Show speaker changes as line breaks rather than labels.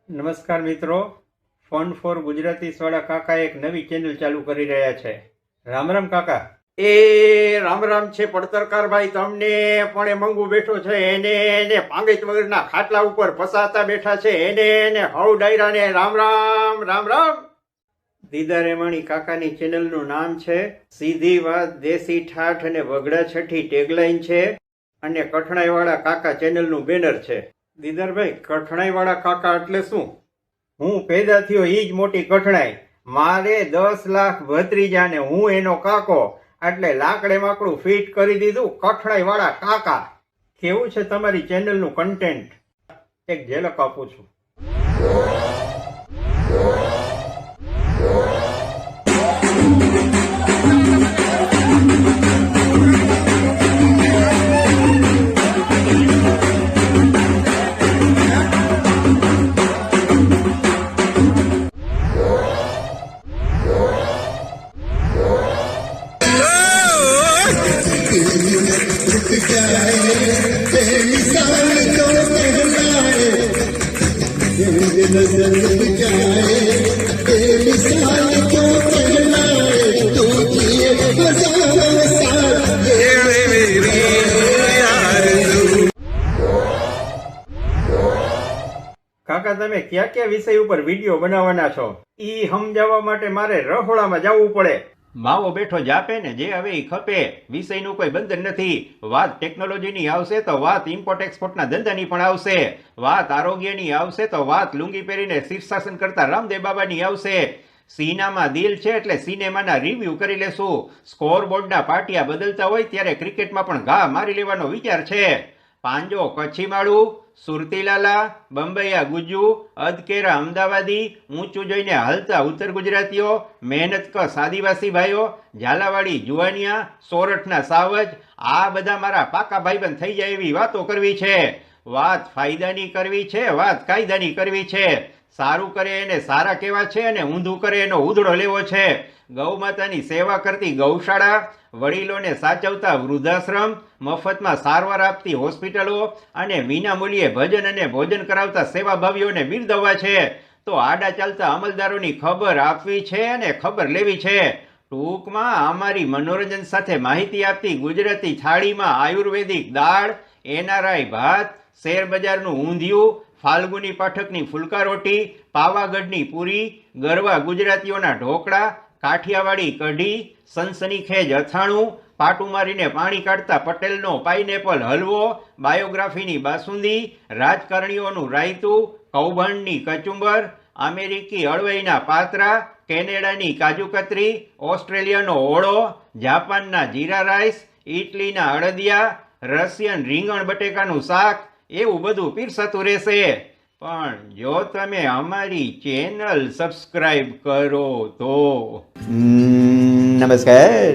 નમસ્કાર મિત્રો, fun four Gujarati વાળા કાકા એક નવી ચેનલ ચાલુ કરી રહ્યા છે. રામ રામ કાકા.
એ રામ રામ છે પડતરકાર ભાઈ તમને. પણ એ મંગુ બેઠો છે એને પાંગેત વગરના ખાટલા ઉપર ફસાતા બેઠા છે એને હવ ડાયરાને રામ રામ રામ રામ.
દીદાર રેમાણી કાકાની ચેનલનું નામ છે સીધી વાત, દેશી ઠાઠ અને વગડા છઠ્ઠી ટેગલાઈન છે અને કઠણાઈવાળા કાકા ચેનલનું બેનર છે. દીદારભાઈ, કઠણાઈવાળા કાકા એટલે શું? હું પેદા થયો ઈ જ મોટી કઠણાઈ. મારે 10 લાખ ભત્રીજા ને હું એનો કાકો, એટલે લાકડે માકડું ફિટ કરી દીધું કઠણાઈવાળા કાકા. કેવું છે તમારી ચેનલનું કન્ટેન્ટ? એક ઝલક આપું છું. કાકા, તમે કયા કયા વિષય ઉપર વિડીયો બનાવવાના છો? ઈ સમજાવવા માટે મારે રહોડામાં જવું પડે.
માવો બેઠો જાપે ને જે હવે ઈ ખપે. વિષયનું કોઈ બંધન નથી. વાત ટેકનોલોજીની આવશે તો વાત ઇમ્પોર્ટ એક્સપોર્ટના ધંધાની પણ આવશે. વાત આરોગ્યની આવશે તો વાત લુંગી પહેરીને શીર્ષાસન કરતા રામદેવ બાબાની આવશે. સિનેમામાં દિલ છે એટલે સિનેમાના રિવ્યુ કરી લેશું. સ્કોરબોર્ડના પાટિયા બદલતા હોય ત્યારે ક્રિકેટમાં પણ ઘા મારી લેવાનો વિચાર છે. પાંજો કચ્છી માળું, સુરતીલાલા, બંબૈયા ગુજ્જુ, અધકેરા અમદાવાદી, ઊંચું જોઈને હાલતા ઉત્તર ગુજરાતીઓ, મહેનત કસ આદિવાસી ભાઈઓ, ઝાલાવાડી જુવાનિયા, સોરઠના સાવજ, આ બધા મારા પાકા ભાઈબંધ થઈ જાય એવી વાતો કરવી છે. વાત ફાયદાની કરવી છે, વાત કાયદાની કરવી છે. સારું કરે એને સારા કહેવા છે અને ઊંધું કરે એનો ઉધડો લેવો છે. ગૌ માતાની સેવા કરતી ગૌશાળા, વડીલોને સાચવતા વૃદ્ધાશ્રમ, મફતમાં સારવાર આપતી હોસ્પિટલો અને વિનામૂલ્યે ભજન અને ભોજન કરાવતા સેવાભાવીઓને બિરદાવવા છે. તો આડા ચાલતા અમલદારોની ખબર આપવી છે અને ખબર લેવી છે. ટૂંકમાં અમારી મનોરંજન સાથે માહિતી આપતી ગુજરાતી થાળીમાં આયુર્વેદિક દાળ, એનઆરઆઈ ભાત, શેર બજારનું ઊંધિયું, ફાલ્ગુની પાઠકની ફુલકા રોટી, પાવાગઢની પૂરી, ગરવા ગુજરાતીઓના ઢોકળા, કાઠિયાવાડી કઢી, સનસનીખેજ અથાણું, પાટું મારીને પાણી કાઢતા પટેલનો પાઇનેપલ હલવો, બાયોગ્રાફીની બાસુંદી, રાજકારણીઓનું રાયતું, કૌભાંડની કચુંબર, અમેરિકી અળવઈના પાત્રા, કેનેડાની કાજુ કતરી, ઓસ્ટ્રેલિયાનો ઓળો, જાપાનના જીરા રાઈસ, ઇટલીના અડદિયા, રશિયન રીંગણ બટેકાનું શાક, એવું બધું પીરસાતું રહેશે. પણ જો તમે અમારી ચેનલ સબસ્ક્રાઇબ કરો તો.
નમસ્કાર.